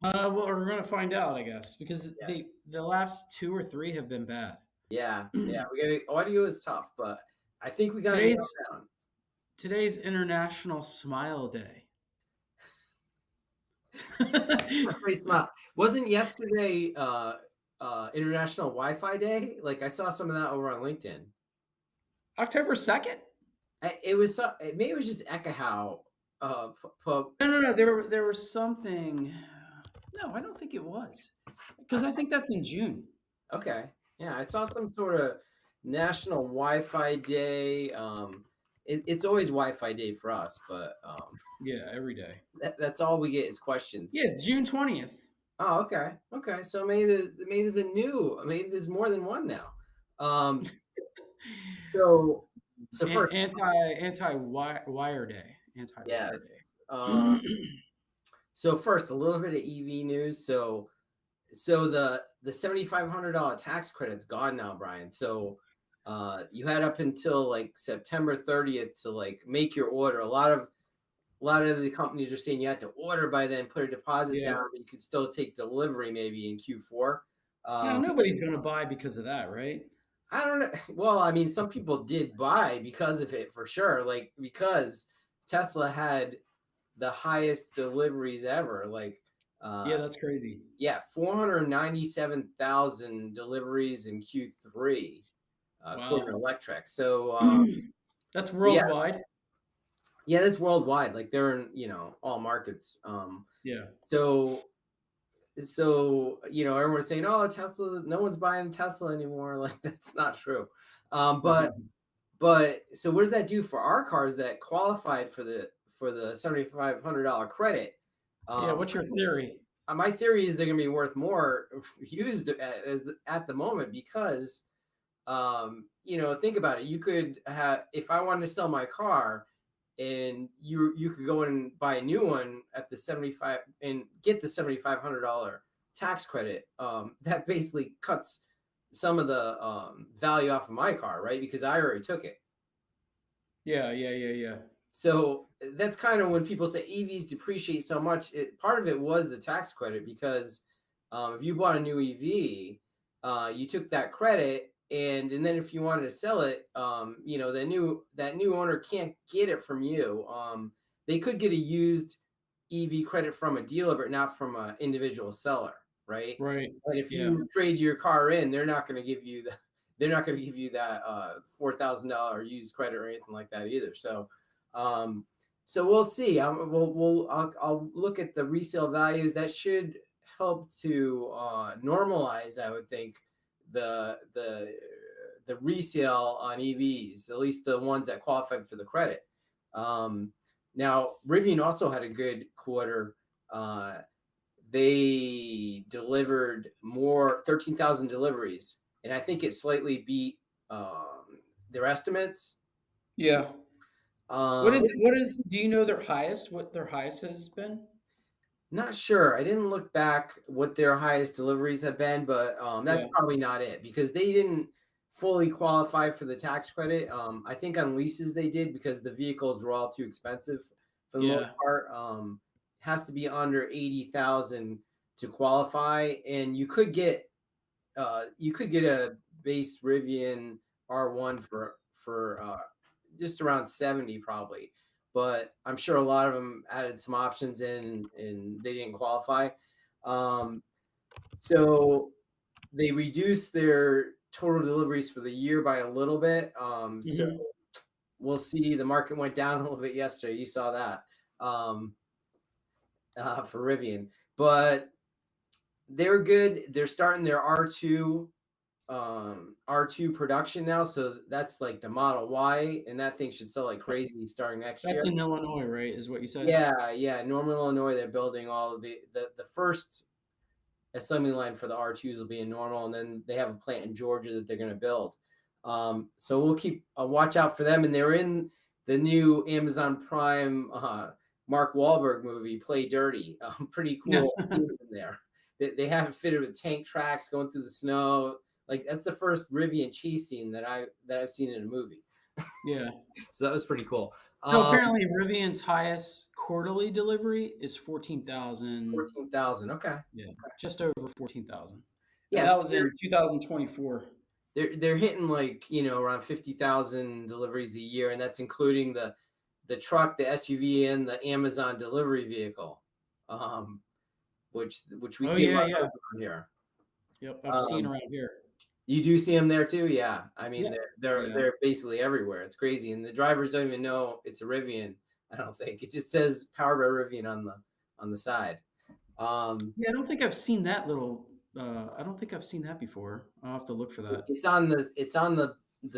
Well, we're gonna find out, I guess, because Yeah, the last two or three have been bad. yeah. We got to audio is tough, but I think we got to nail Today's it down. today's International Smile Day. Pretty smart. Wasn't yesterday International Wi-Fi Day? Like I saw some of that over on LinkedIn. October 2nd? It was maybe it was just Ekahau. No, no, no. There was something. No, I don't think it was, because I think that's in June. Okay. Yeah, I saw some sort of National Wi-Fi Day. It's always Wi-Fi Day for us, but Yeah, every day. that's all we get is questions. Yeah, it's June 20th. Oh, okay, okay. So maybe there's a new. Maybe there's more than one now. Um, so so first, Anti wire day. Anti yes. wire Um, day. so first, a little bit of EV news. So the $7,500 tax credit's gone now, Brian. So you had up until like September 30th to like make your order. A lot of the companies are saying you had to order by then, put a deposit Yeah. down, but you could still take delivery maybe in Q4. Now Um, nobody's gonna buy because of that, right? I don't know. Well, I mean, some people did buy because of it for sure. Like because Tesla had the highest deliveries ever. Like Yeah, uh, that's crazy. yeah, 497,000 deliveries in Q3, according to Wow. Electrek. So, That's yeah, worldwide. yeah, that's worldwide. Like they're in, all markets. Yeah. So, everyone's saying, "Oh, Tesla, no one's buying Tesla anymore." Like that's not true. But so what does that do for our cars that qualified for the $7,500 credit? Yeah, Um, what's your theory? my theory is they're going to be worth more used as at the moment because think about it. You could have if I wanted to sell my car and you could go and buy a new one at the 75 and get the $7,500 tax credit. That basically cuts some of the value off of my car, right? Because I already took it. Yeah, yeah, yeah, yeah. So that's kind of when people say EVs depreciate so much. Part of it was the tax credit because if you bought a new EV, you took that credit, and then if you wanted to sell it, that new owner can't get it from you. They could get a used EV credit from a dealer, but not from an individual seller, right? Right. And if Yeah. you trade your car in, they're not going to give you that $4,000 used credit or anything like that either. Um, so we'll see. I'll look at the resale values. That should help to normalize, I would think, the resale on EVs, at least the ones that qualified for the credit. Now, Rivian also had a good quarter. They delivered 13,000 deliveries, and I think it slightly beat their estimates. Yeah. What Um, is what is do you know their highest? What their highest has been? Not sure. I didn't look back what their highest deliveries have been, but that's Yeah. probably not it because they didn't fully qualify for the tax credit. I think on leases they did because the vehicles were all too expensive for the most Yeah. part. Has to be under 80,000 to qualify, and you could get a base Rivian R1 for just around 70 probably. But I'm sure a lot of them added some options in and they didn't qualify. Um, so they reduced their total deliveries for the year by a little bit. So Mhm. we'll see. The market went down a little bit yesterday. You saw that for Rivian, but they're good. They're starting their R2 production now, so that's like the Model Y, and that thing should sell like crazy starting next That's year. in Illinois, right? Is what you said? Yeah, yeah. Norman, Illinois, they're building all of the first assembly line for the R2s will be in Normal, and then they have a plant in Georgia that they're going to build. So we'll keep a watch out for them, and they're in the new Amazon Prime Mark Wahlberg movie, Play Dirty. Pretty Yeah. cool scenes in there. They have it fitted with tank tracks going through the snow. Like that's the first Rivian chase scene that I've seen in a movie. Yeah. So that was pretty cool. So apparently Rivian's highest quarterly delivery is 14,000. 14,000. Okay. Yeah, just over 14,000. And Yeah, that so was in 2024. they're hitting like, around 50,000 deliveries a year, and that's including the truck, the SUV, and the Amazon delivery vehicle, um, which we Oh see a yeah, lot of yeah. around here. Yep, I've seen Um, around here. you do see them there too, yeah. I mean, Yep. they're Yeah. they're basically everywhere. It's crazy, and the drivers don't even know it's a Rivian. I don't think it just says powered by Rivian on the side. Um, Yeah, I don't think I've seen that little, I don't think I've seen that before. I'll have to look for that. it's on the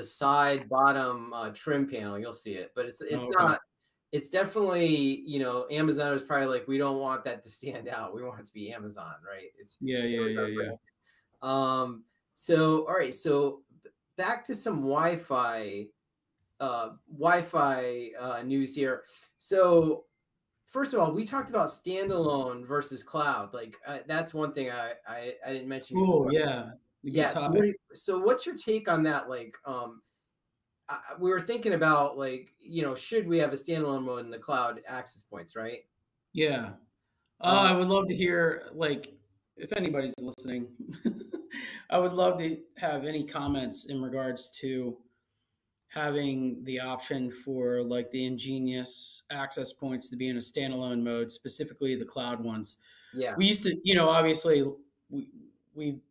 side bottom trim panel. You'll see it, but it's Oh, okay. not. It's definitely, Amazon is probably like, we don't want that to stand out. We want it to be Amazon, right? It's Yeah, yeah, yeah, Amazon yeah. brand. So all right, so back to some Wi-Fi news here. So first of all, we talked about standalone versus cloud. Like, that's one thing I didn't mention Oh, before. yeah. A good Yeah. So, topic. so what's your take on that? Like, we were thinking about, like, should we have a standalone mode in the cloud access points, right? Yeah. Um, I would love to hear, like, if anybody's listening, I would love to have any comments in regards to having the option for like the ingenious access points to be in a standalone mode, specifically the cloud ones. yeah, We used to, obviously we we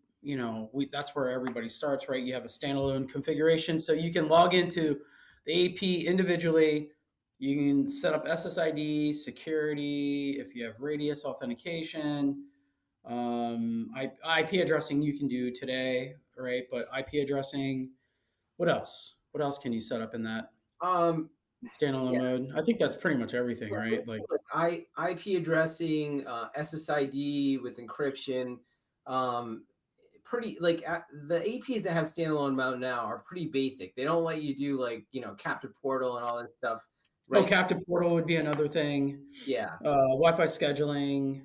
we that's where everybody starts, right? You have a standalone configuration, so you can log into the AP individually. You can set up SSID security if you have radius authentication. IP addressing you can do today, right? But IP addressing, what else? What else can you set up in that um, standalone yeah, mode? I think that's pretty much everything, right? Like, like IP addressing, SSID with encryption. Um, Pretty like, the APs that have standalone mode now are pretty basic. They don't let you do, like, captive portal and all that stuff oh, right. captive portal would be another thing. Yeah, Wi-Fi scheduling.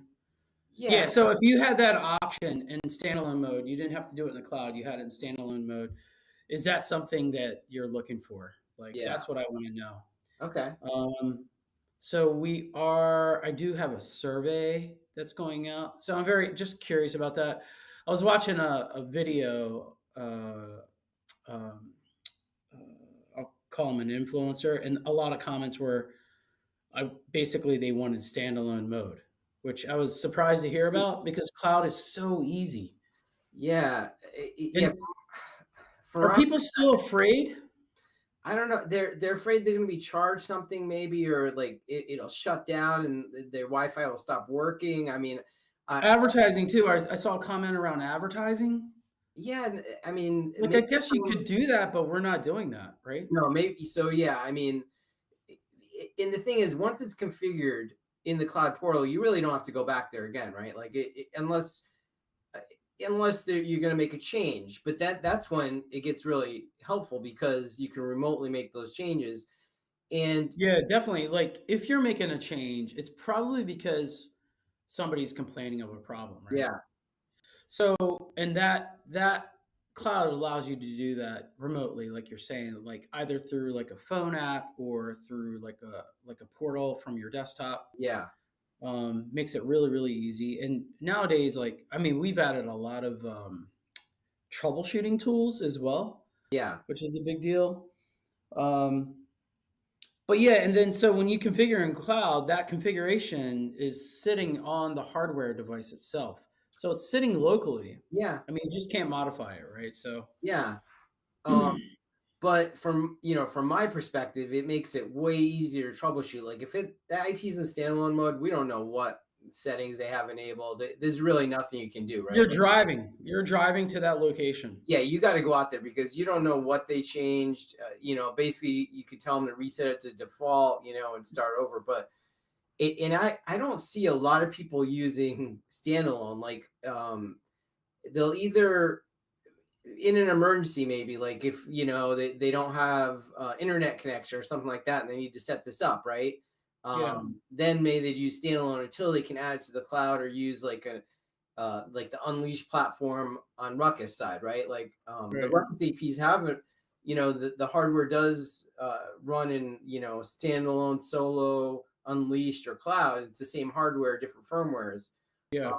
yeah, Yeah. So if you had that option in standalone mode, you didn't have to do it in the cloud. You had it in standalone mode. Is that something that you're looking for? Like, yeah. that's what I want to know. Okay. Um, I do have a survey that's going out. So I'm very just curious about that. I was watching a video, um, I'll call him an influencer, and a lot of comments were, basically they wanted standalone mode, which I was surprised to hear about because cloud is so easy. Yeah, yeah. And For are us, people still afraid? I don't know. They're afraid they're gonna be charged something, maybe, or like it'll shut down and their Wi-Fi will stop working. I mean, I Advertising too. I saw a comment around advertising. yeah, I mean, Like, I maybe guess you could do that, but we're not doing that, right? no, maybe so. Yeah, I mean, and the thing is, once it's configured in the cloud portal, you really don't have to go back there again, right? Like, uh, unless you're going to make a change, but that's when it gets really helpful because you can remotely make those changes. And Yeah, definitely. Like, if you're making a change, it's probably because somebody's complaining of a problem, right? yeah, So, and that cloud allows you to do that remotely, like you're saying, like either through like a phone app or through like a portal from your desktop. yeah, Makes it really really easy. And nowadays, like, I mean, we've added a lot of troubleshooting tools as well, yeah, which is a big deal. Um, but yeah, and then so when you configure in cloud, that configuration is sitting on the hardware device itself. So it's sitting locally. yeah, I mean, you just can't modify it, right? So yeah. Um, but from my perspective, it makes it way easier to troubleshoot. Like, if the IP's in standalone mode, we don't know what settings they have enabled. There's really nothing you can do, right? Like, you're driving to that location. yeah, you got to go out there because you don't know what they changed. Basically, you could tell them to reset it to default, and start over. But and I don't see a lot of people using standalone. Like, they'll either, in an emergency, maybe, like if they don't have internet connection or something like that, and they need to set this up, right? Yeah, Then maybe they'd use standalone until they can add it to the cloud, or use like the Unleashed platform on Ruckus side, right? Like, the right. Ruckus APs haven't, the hardware does run in, standalone solo Unleashed or Cloud. It's the same hardware, different firmwares. Yeah.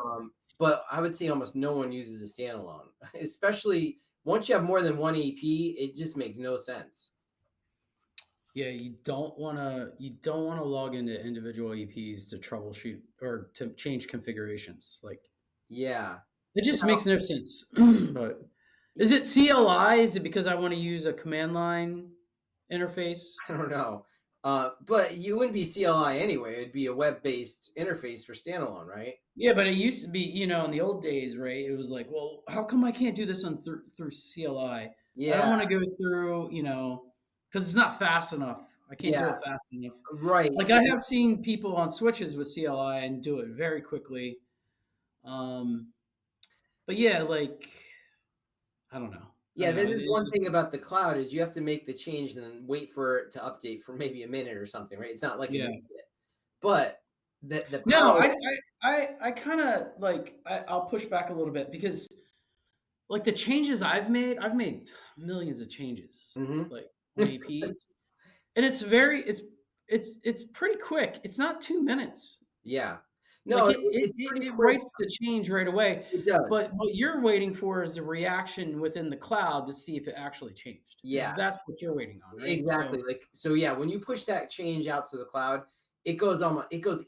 But I would say almost no one uses a standalone, especially once you have more than one AP. It just makes no sense. Yeah, you don't want to log into individual EPs to troubleshoot or to change configurations. Like Yeah. it just Now, makes no sense. But is it CLI? Is it because I want to use a command line interface? I don't know. But you wouldn't be CLI anyway. It'd be a web-based interface for standalone, right? Yeah, but it used to be, in the old days, right? It was like, well, how come I can't do this on through CLI? I don't Yeah, want to go through, because it's not fast enough. I can't do yeah, it fast enough. right. Like So I have seen people on switches with CLI and do it very quickly. Um, but yeah, like I don't know. I yeah, don't that know. is one thing about the cloud is you have to make the change and then wait for it to update for maybe a minute or something, right? It's not like Yeah. immediate. But the No, power. I kind of like I'll push back a little bit because like the changes I've made millions of changes Mhm. like on APs, and it's pretty quick. It's not 2 minutes. Yeah. No, Like it's pretty it quick. writes the change right away. It But does. what you're waiting for is a reaction within the cloud to see if it actually changed. Yeah. Is that's what you're waiting on, right? Exactly. So Like so yeah, when you push that change out to the cloud, it goes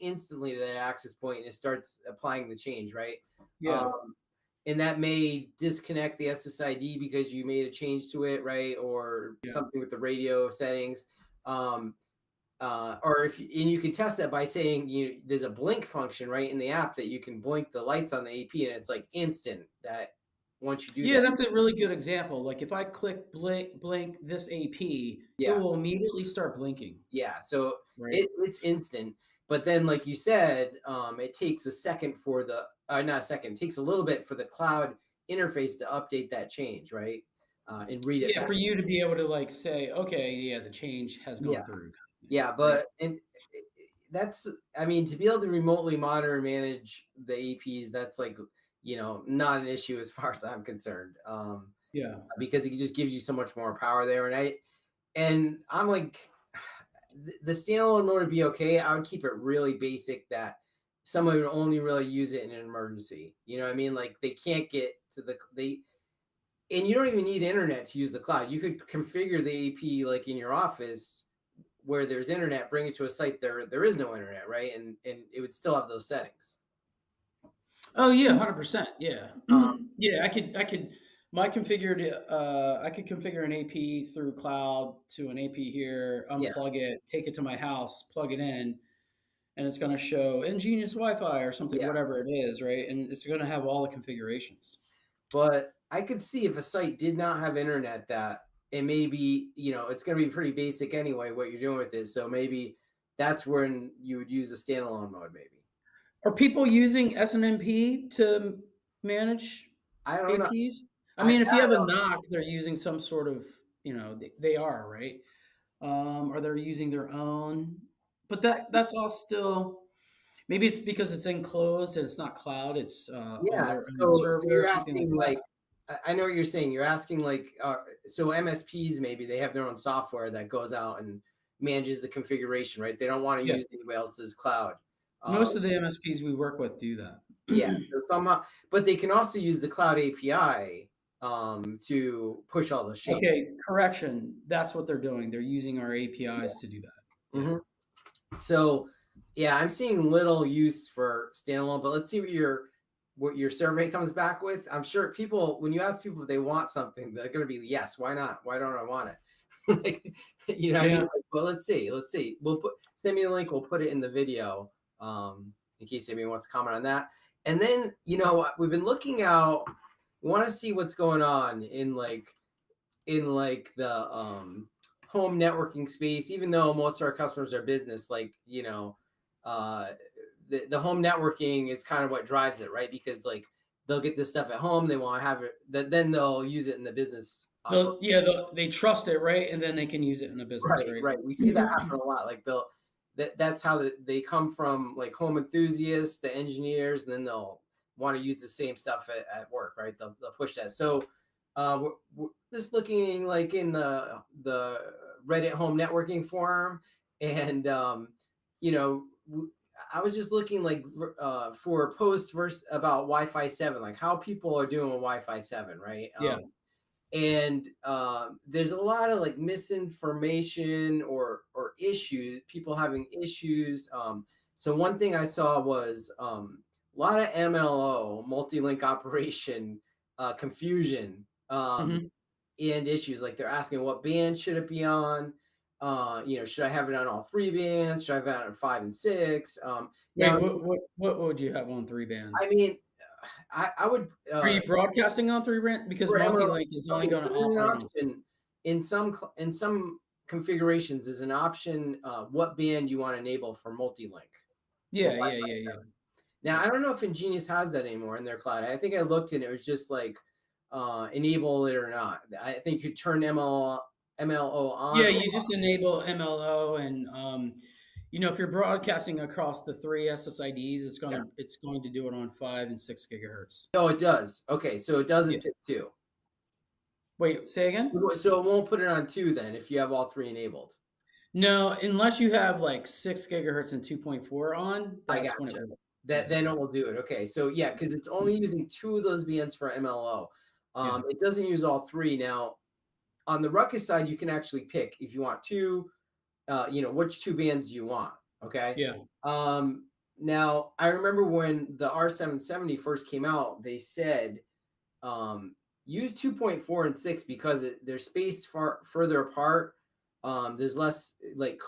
instantly to that access point and it starts applying the change, right? yeah, Um, and that may disconnect the SSID because you made a change to it, right? Or yeah, something with the radio settings. Um, or if and you can test that by saying there's a blink function right in the app that you can blink the lights on the AP and it's like instant that once you do yeah. that. That's a really good example. Like if I click blink this AP, it Yeah. will immediately start blinking, Yeah, so right? it's instant, but then like you said, it takes a second for the not a second, it takes a little bit for the cloud interface to update that change, right? And read it Yeah, back. for you to be able to like say, okay, yeah, the change has Yeah, gone through, yeah, right? but and that's I mean to be able to remotely monitor and manage the APs, that's like not an issue as far as I'm concerned, Yeah. because it just gives you so much more power there, and I'm like the standalone mode would be okay. I would keep it really basic that someone would only really use it in an emergency. You know what I mean? Like they can't get to and you don't even need internet to use the cloud. You could configure the AP like in your office where there's internet, bring it to a site there is no internet, right? And it would still have those settings. Oh yeah, 100%. Yeah. Um, Yeah, I could configure an AP through cloud to an AP here, yeah, unplug it, take it to my house, plug it in, and it's going to show ingenious Wi-Fi or something, yeah. whatever it is, right? And it's going to have all the configurations. But I could see if a site did not have internet that it may be, it's going to be pretty basic anyway what you're doing with it. So maybe that's when you would use a standalone mode, maybe. Are people using SNMP to manage I don't know. APs? I I mean, if you have a don't knock, they're using some sort of, they are, right? Or they're using their own. But that's all still, maybe it's because it's enclosed and it's not cloud, it's on Yeah. their own So server or you're something like asking that. like, I know what you're saying. You're asking like, so MSPs maybe they have their own software that goes out and manages the configuration, right? They don't want to Yeah. use anybody else's cloud. Uh, Most of the MSPs we work with do that. yeah. So somehow, but they can also use the cloud API to push all those changes. Okay, correction. That's what they're doing. They're using our APIs to do that. Yeah. Mhm. So, yeah, I'm seeing little use for standalone, but let's see what your survey comes back with. I'm sure people, when you ask people if they want something, they're going to be yes. Why not? Why don't I want it? Like, you know what I mean? Yeah. Like, well, let's see. Send me a link. We'll put it in the video in case anybody wants to comment on that. And then we've been looking out. We want to see what's going on in the home networking space, even though most of our customers are business, uh, the home networking is kind of what drives it, right? Because like they'll get this stuff at home, they want to have it, then they'll use it in the business operation. They trust it, right? And then they can use it in a business, Right, right? right. We see that happen a lot. Like that's how they come from like home enthusiasts, the engineers, and then they'll want to use the same stuff at work, right? They'll push that. So we're just looking like in the Reddit home networking forum, and you know, I was just looking like for a post verse about Wi-Fi 7, like how people are doing with Wi-Fi 7, right? Yeah. And there's a lot of like misinformation or issues, people having issues. So one thing I saw was a lot of MLO, multi-link operation, confusion, Hmm. and issues. Like they're asking what band should it be on? Should I have it on all three bands? Should I have it on 5 and 6? Now, Wait, what would you have on three I bands? mean, I would Are you broadcasting on three bands? Because for MLO. multi-link is only Okay, so going to there's an offer it on. option in some configurations. Is an option what band you want to enable for multi-link for Yeah, yeah, Wi-Fi yeah, yeah, 7. Now yeah. I don't know if Ingenious has that anymore in their cloud. I think I looked and it was just like enable it or not. I think you could turn MLO on Yeah, or you just enable MLO, and if you're broadcasting across the three SSIDs, yeah. it's going to do it on 5 and 6 gigahertz. Oh, it does. Okay, so it doesn't Yeah. pick two. Wait, say again? So it won't put it on two then if you have all three enabled. No, unless you have like 6 gigahertz and 2.4 on, I that's when it gotcha. will. That Yeah, then it will do it. Okay, so yeah, because it's only using two of those bands for MLO. yeah, It doesn't use all three. Now on the Ruckus side, you can actually pick if you want two. Which two bands do you want? Okay. yeah. Um, Now I remember when the R770 first came out, they said um, use 2.4 and 6 because they're spaced far further apart. There's less like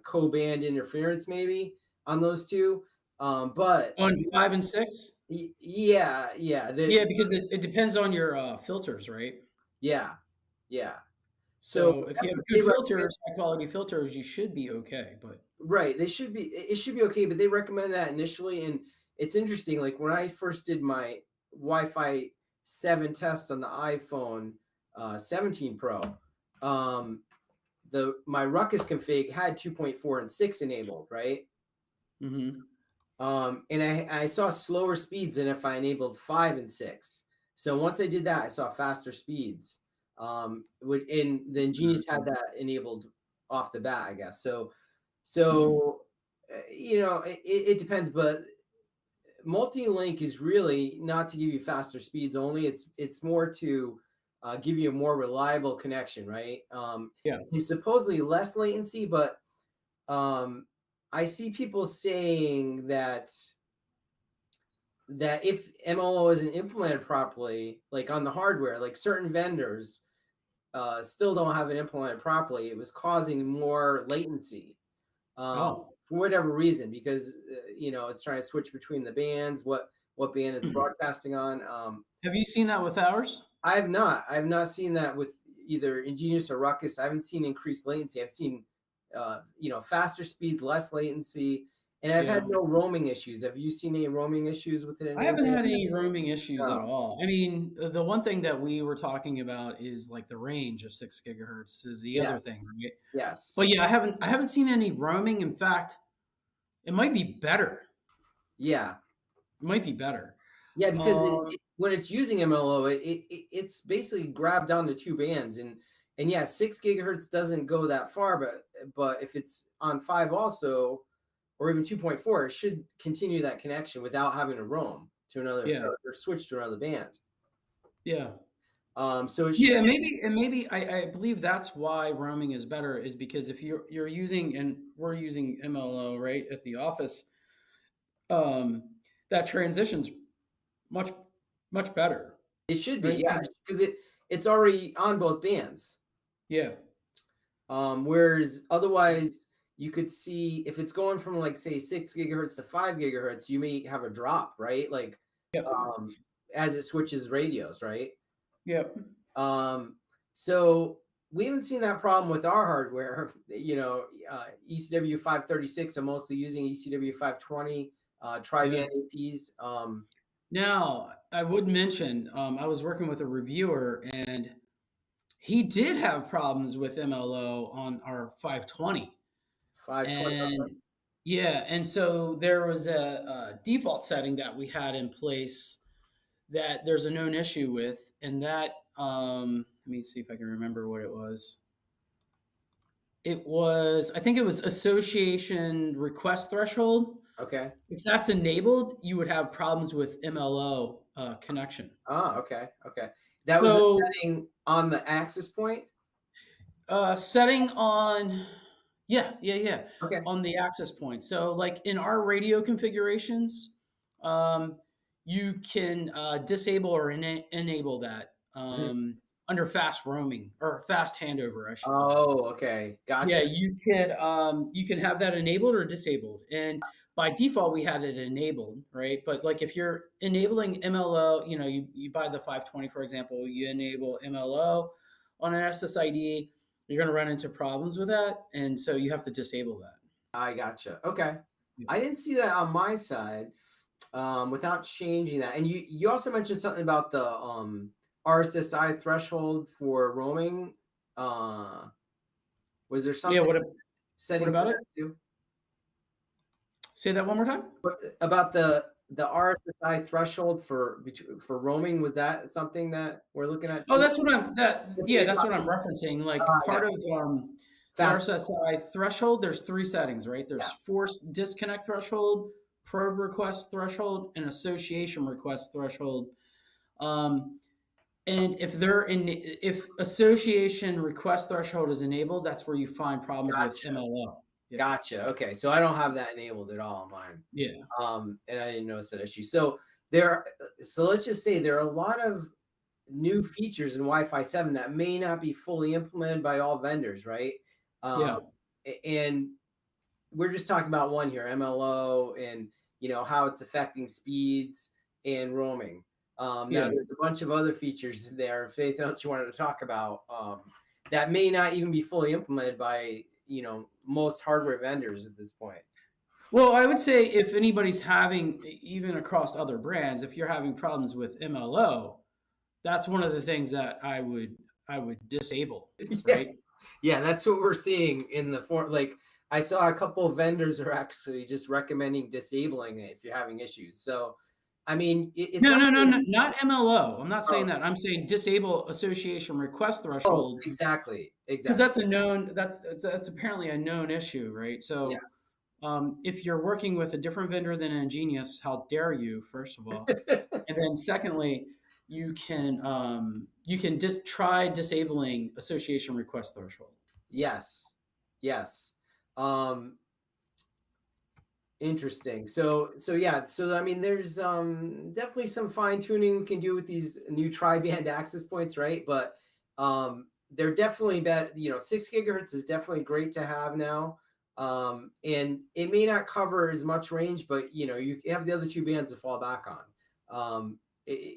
co-band interference maybe on those two. But On 5 and 6? yeah, yeah, Yeah, because it depends on your filters, right? yeah, yeah. So So if you that's have what they good recommend. filters, high quality filters, you should be okay. But Right, they should be. It should be okay, but they recommend that initially, and it's interesting. Like when I first did my Wi-Fi 7 test on the iPhone 17 Pro, um, the my Ruckus config had 2.4 and 6 enabled, right? hmm. And I saw slower speeds than if I enabled 5 and 6. So once I did that, I saw faster speeds. And then Genius had Interesting. that enabled off the bat, I guess. So Hmm. it depends, but multi-link is really not to give you faster speeds only. It's more to give you a more reliable connection, right? Yeah. And supposedly less latency, but um, I see people saying that if MLO isn't implemented properly, like on the hardware, like certain vendors still don't have it implemented properly, it was causing more latency Oh. for whatever reason, because it's trying to switch between the bands, what band it's broadcasting on. Have you seen that with ours? I have not seen that with either Ingenious or Ruckus. I haven't seen increased latency. I've seen faster speeds, less latency, and I've had Yeah. no roaming issues. Have you seen any roaming issues with it I haven't enabled? had any roaming issues at No. all. I mean, the one thing that we were talking about is like the range of 6 gigahertz is the Yeah. other thing, right? Yes. But yeah, I haven't seen any roaming. In fact, it might be better. Yeah. It might be better. Yeah, because Um, when it's using MLO, it's basically grabbed onto two bands, and yeah, 6 gigahertz doesn't go that far, but if it's on 5 also, or even 2.4, it should continue that connection without having to roam to another yeah, or switch to another band. yeah, So it should. yeah. Maybe I believe that's why roaming is better is because if you're using and we're using MLO right at the office, um, that transition's much much better, It should be, right? yeah, because it's already on both bands. Yeah, Whereas otherwise, you could see if it's going from like say 6 gigahertz to 5 gigahertz, you may have a drop, right? Like yep, um, as it switches radios, right? yep. Um, so we haven't seen that problem with our hardware. ECW 536. I'm mostly using ECW 520 Yeah. tri-band APs. Now, I would mention I was working with a reviewer, and he did have problems with MLO on our 520. 520. And yeah, and so there was a default setting that we had in place that there's a known issue with, and that let me see if I can remember what it was. I think it was association request threshold. Okay. If that's enabled, you would have problems with MLO connection. Oh, okay. Okay. That was a So setting on the access point. setting on, yeah, yeah, yeah, Okay. on the access point. So, like in our radio configurations, um, you can disable or enable that Mhm. under fast roaming or fast handover, I should call it. Oh, okay. Yeah, Gotcha. you can have that enabled or disabled, and by default we had it enabled, right? But like if you're enabling MLO, you buy the 520 for example, you enable MLO on an SSID, you're going to run into problems with that, and so you have to disable that. I gotcha. Okay. Yeah, I didn't see that on my side, without changing that. And you also mentioned something about the RSSI threshold for roaming. Uh, was there yeah. something What setting for about it? that too? Say that one more time. But about the RSSI threshold for roaming, was that something that we're looking at Oh, too? What yeah, you're that's what talking I'm referencing. Like yeah, part of the fast. RSSI threshold, there's three settings, right? Yeah, There's force disconnect threshold, probe request threshold, and association request threshold. Um, and if association request threshold is enabled, that's where you find problems with gotcha. MLO. Yeah, Gotcha. Okay, so I don't have that enabled at all on mine, yeah, and I didn't notice that issue. So there, so let's just say there are a lot of new features in Wi-Fi 7 that may not be fully implemented by all vendors, right? Um, yeah, and we're just talking about one here, MLO, and how it's affecting speeds and roaming. Now yeah. there's a bunch of other features in there. If anything else you wanted to talk about, that may not even be fully implemented by most hardware vendors at this point. Well, I would say if anybody's having, even across other brands, if you're having problems with MLO, that's one of the things that I would disable, Yeah, right? yeah, that's what we're seeing in the form. Like I saw a couple of vendors are actually just recommending disabling it if you're having issues. So, I mean, it's No, not. no, no, no, not MLO. I'm not saying Oh, that. I'm saying disable association request oh, threshold exactly, because exactly. that's apparently a known issue, right? Yeah. So if you're working with a different vendor than Ingenious, how dare you? First of all, and then secondly, you can try disabling association request threshold. Yes. Yes. Um, Interesting. So yeah, so I mean there's definitely some fine tuning we can do with these new tri-band access points, right? But they're definitely 6 gigahertz is definitely great to have now. And it may not cover as much range, but you have the other two bands to fall back on.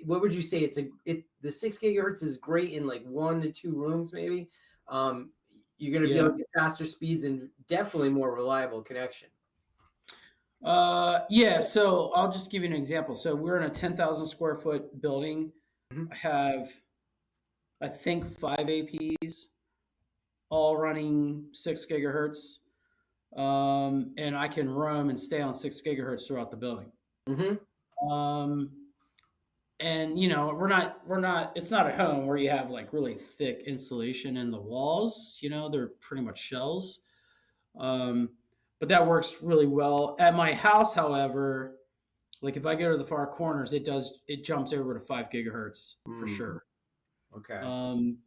What would you say? The 6 gigahertz is great in like 1 to 2 rooms, maybe. Um, you're gonna be able Yeah. to get faster speeds and definitely more reliable connection. Yeah. So I'll just give you an example. So we're in a 10,000 square foot building. Mhm. I have, I think, five APs, all running 6 gigahertz, and I can roam and stay on 6 gigahertz throughout the building. Mhm. Um, and we're not. It's not a home where you have like really thick insulation in the walls. They're pretty much shells. Um, but that works really well at my house. However, like if I go to the far corners, it jumps over to 5 gigahertz for Mm, sure. okay. Um,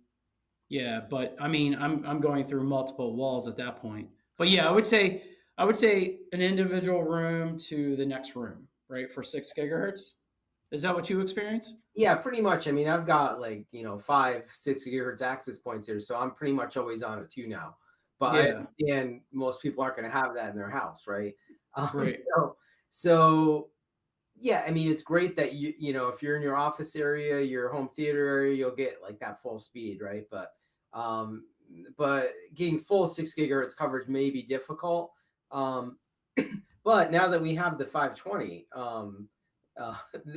yeah, but I mean, I'm going through multiple walls at that point. But yeah, I would say an individual room to the next room, right, for 6 gigahertz. Is that what you experience? Yeah, pretty much. I mean, I've got like, 5, 6 gigahertz access points here, so I'm pretty much always on it too now. But I Yeah, understand most people aren't going to have that in their house, right? right. So yeah, I mean, it's great that if you're in your office area, your home theater area, you'll get like that full speed, right? Um, but getting full 6 gigahertz coverage may be difficult. Um, but now that we have the 520, uh,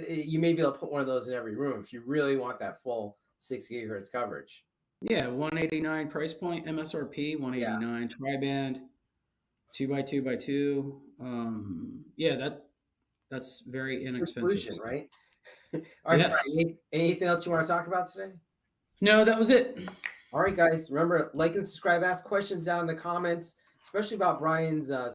you may be able to put one of those in every room if you really want that full 6 gigahertz coverage. Yeah, 189 price point, MSRP, Yeah, 189 tri-band, 2 by 2 by 2. Yeah, that's very good inexpensive. solution, So. right? All right, Brian, Yes. anything else you want to talk about today? No, that was it. All right, guys. Remember, like and subscribe. Ask questions down in the comments, especially about Brian's